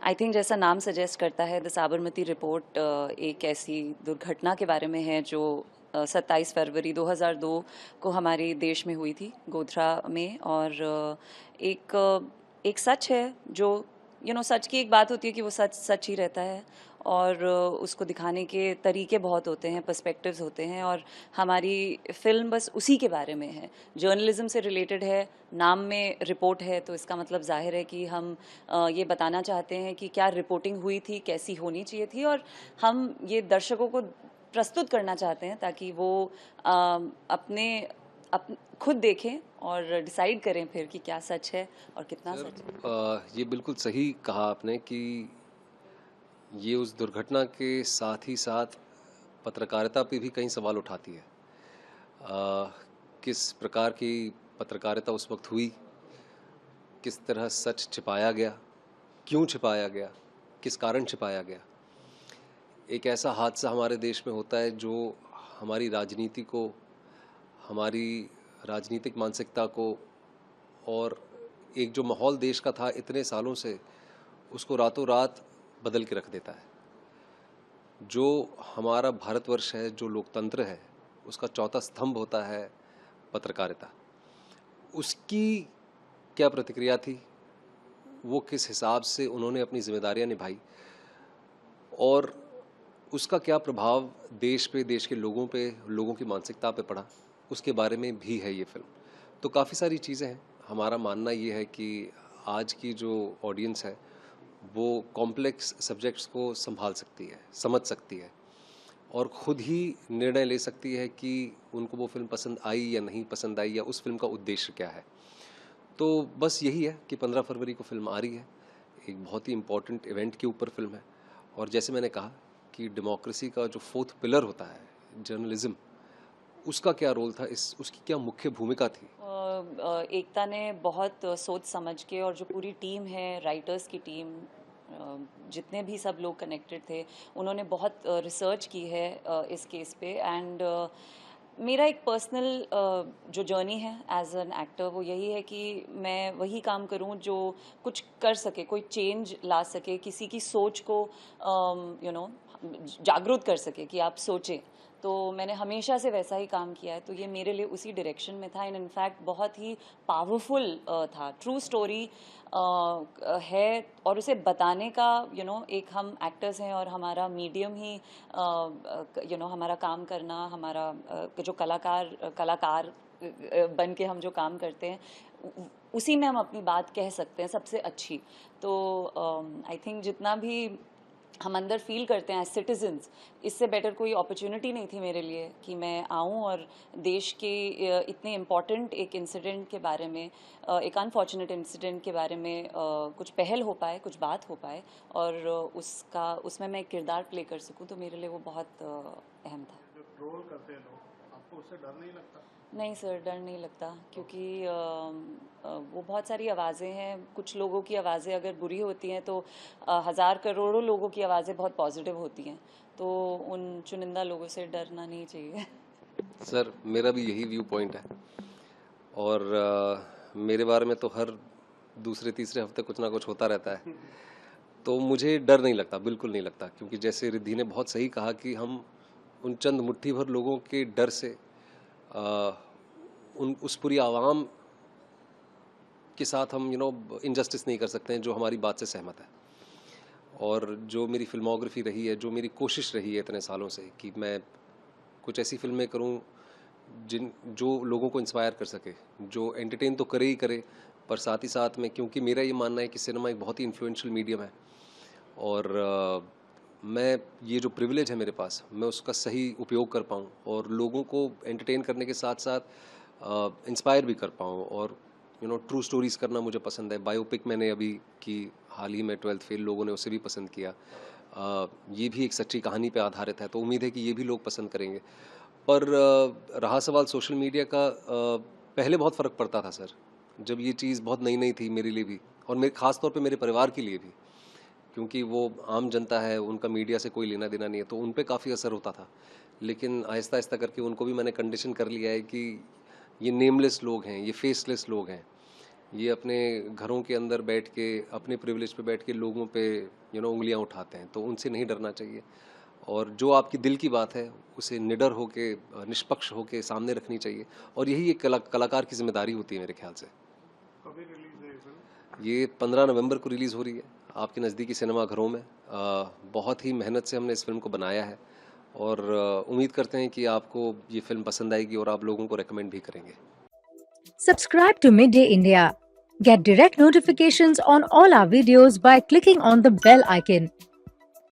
I think जैसा नाम suggest करता है, द साबरमती रिपोर्ट एक ऐसी दुर्घटना के बारे में है जो 27 फरवरी 2002 को हमारे देश में हुई थी, गोधरा में। और एक सच है जो सच की एक बात होती है कि वो सच सच ही रहता है, और उसको दिखाने के तरीके बहुत होते हैं, पर्सपेक्टिव्स होते हैं, और हमारी फिल्म बस उसी के बारे में है। जर्नलिज्म से रिलेटेड है, नाम में रिपोर्ट है, तो इसका मतलब जाहिर है कि हम ये बताना चाहते हैं कि क्या रिपोर्टिंग हुई थी, कैसी होनी चाहिए थी, और हम ये दर्शकों को प्रस्तुत करना चाहते हैं ताकि वो अपने खुद देखें और डिसाइड करें फिर कि क्या सच है और कितना सर, सच है। ये बिल्कुल सही कहा आपने कि ये उस दुर्घटना के साथ ही साथ पत्रकारिता पे भी कई सवाल उठाती है। किस प्रकार की पत्रकारिता उस वक्त हुई, किस तरह सच छिपाया गया, क्यों छिपाया गया, किस कारण छिपाया गया। एक ऐसा हादसा हमारे देश में होता है जो हमारी राजनीति को, हमारी राजनीतिक मानसिकता को, और एक जो माहौल देश का था इतने सालों से, उसको रातों रात बदल के रख देता है। जो हमारा भारतवर्ष है, जो लोकतंत्र है, उसका चौथा स्तंभ होता है पत्रकारिता। उसकी क्या प्रतिक्रिया थी, वो किस हिसाब से उन्होंने अपनी जिम्मेदारियां निभाई, और उसका क्या प्रभाव देश पे, देश के लोगों पे, लोगों की मानसिकता पे पड़ा, उसके बारे में भी है ये फिल्म। तो काफ़ी सारी चीज़ें हैं। हमारा मानना ये है कि आज की जो ऑडियंस है वो कॉम्प्लेक्स सब्जेक्ट्स को संभाल सकती है, समझ सकती है, और ख़ुद ही निर्णय ले सकती है कि उनको वो फिल्म पसंद आई या नहीं पसंद आई, या उस फिल्म का उद्देश्य क्या है। तो बस यही है कि 15 फरवरी को फिल्म आ रही है, एक बहुत ही इम्पॉर्टेंट इवेंट के ऊपर फिल्म है। और जैसे मैंने कहा कि डेमोक्रेसी का जो फोर्थ पिलर होता है जर्नलिज्म, उसका क्या रोल था, उसकी क्या मुख्य भूमिका थी। एकता ने बहुत सोच समझ के, और जो पूरी टीम है, राइटर्स की टीम, जितने भी सब लोग कनेक्टेड थे, उन्होंने बहुत रिसर्च की है इस केस पे। एंड मेरा एक पर्सनल जो जर्नी है एज एन एक्टर, वो यही है कि मैं वही काम करूं जो कुछ कर सके, कोई चेंज ला सके, किसी की सोच को जागरूक कर सके कि आप सोचें। तो मैंने हमेशा से वैसा ही काम किया है, तो ये मेरे लिए उसी डायरेक्शन में था। एंड इनफैक्ट बहुत ही पावरफुल था, ट्रू स्टोरी है, और उसे बताने का एक हम एक्टर्स हैं, और हमारा मीडियम ही हमारा काम करना, हमारा जो कलाकार बन के हम जो काम करते हैं, उसी में हम अपनी बात कह सकते हैं सबसे अच्छी। तो आई थिंक जितना भी हम अंदर फील करते हैं एज सिटीजन्स, इससे बेटर कोई अपॉर्चुनिटी नहीं थी मेरे लिए कि मैं आऊँ और देश के इतने इम्पॉर्टेंट एक इंसिडेंट के बारे में, एक अनफॉर्चुनेट इंसिडेंट के बारे में कुछ पहल हो पाए, कुछ बात हो पाए, और उसमें मैं एक किरदार प्ले कर सकूँ, तो मेरे लिए वो बहुत अहम था। जो ट्रोल करते हैं लोग, आपको उससे डर नहीं लगता? नहीं सर, डर नहीं लगता, क्योंकि वो बहुत सारी आवाज़ें हैं। कुछ लोगों की आवाज़ें अगर बुरी होती हैं तो हज़ार करोड़ों लोगों की आवाज़ें बहुत पॉजिटिव होती हैं, तो उन चुनिंदा लोगों से डरना नहीं चाहिए। सर, मेरा भी यही व्यू पॉइंट है, और मेरे बारे में तो हर दूसरे तीसरे हफ्ते कुछ ना कुछ होता रहता है। तो मुझे डर नहीं लगता, बिल्कुल नहीं लगता, क्योंकि जैसे रिद्धि ने बहुत सही कहा कि हम उन चंद मुट्ठी भर लोगों के डर से आ, उस पूरी आवाम के साथ हम इनजस्टिस नहीं कर सकते हैं जो हमारी बात से सहमत है। और जो मेरी फिल्मोग्राफी रही है, जो मेरी कोशिश रही है इतने सालों से कि मैं कुछ ऐसी फिल्में करूं जो लोगों को इंस्पायर कर सके, जो एंटरटेन तो करे ही करे, पर साथ ही साथ में, क्योंकि मेरा ये मानना है कि सिनेमा एक बहुत ही इन्फ्लुएंशियल मीडियम है, और मैं ये जो प्रिविलेज है मेरे पास, मैं उसका सही उपयोग कर पाऊँ और लोगों को एंटरटेन करने के साथ साथ इंस्पायर भी कर पाऊँ। और ट्रू स्टोरीज़ करना मुझे पसंद है। बायोपिक मैंने अभी की हाल ही में, 12th फेल, लोगों ने उसे भी पसंद किया। ये भी एक सच्ची कहानी पे आधारित है, तो उम्मीद है कि ये भी लोग पसंद करेंगे। पर रहा सवाल सोशल मीडिया का, पहले बहुत फ़र्क पड़ता था सर, जब ये चीज़ बहुत नई नई थी मेरे लिए भी, और मेरे ख़ास तौर पे मेरे परिवार के लिए भी, क्योंकि वो आम जनता है, उनका मीडिया से कोई लेना देना नहीं है, तो उन पे काफ़ी असर होता था। लेकिन आहिस्ता आहिस्ता करके उनको भी मैंने कंडीशन कर लिया है कि ये नेमलेस लोग हैं, ये फेसलेस लोग हैं, ये अपने घरों के अंदर बैठ के अपने प्रिविलेज पे बैठ के लोगों पे उंगलियां उठाते हैं, तो उनसे नहीं डरना चाहिए। और जो आपकी दिल की बात है उसे निडर होके निष्पक्ष होके सामने रखनी चाहिए, और यही एक कलाकार की जिम्मेदारी होती है मेरे ख्याल से। कभी रिलीज है ये फिल्म? ये 15 नवंबर को रिलीज़ हो रही है आपके नज़दीकी सिनेमा घरों में। बहुत ही मेहनत से हमने इस फिल्म को बनाया है, और उम्मीद करते हैं कि आपको ये फिल्म पसंद आएगी और आप लोगों को रेकमेंड भी करेंगे। Subscribe to Midday India. Get direct notifications on all our videos by clicking on the bell icon.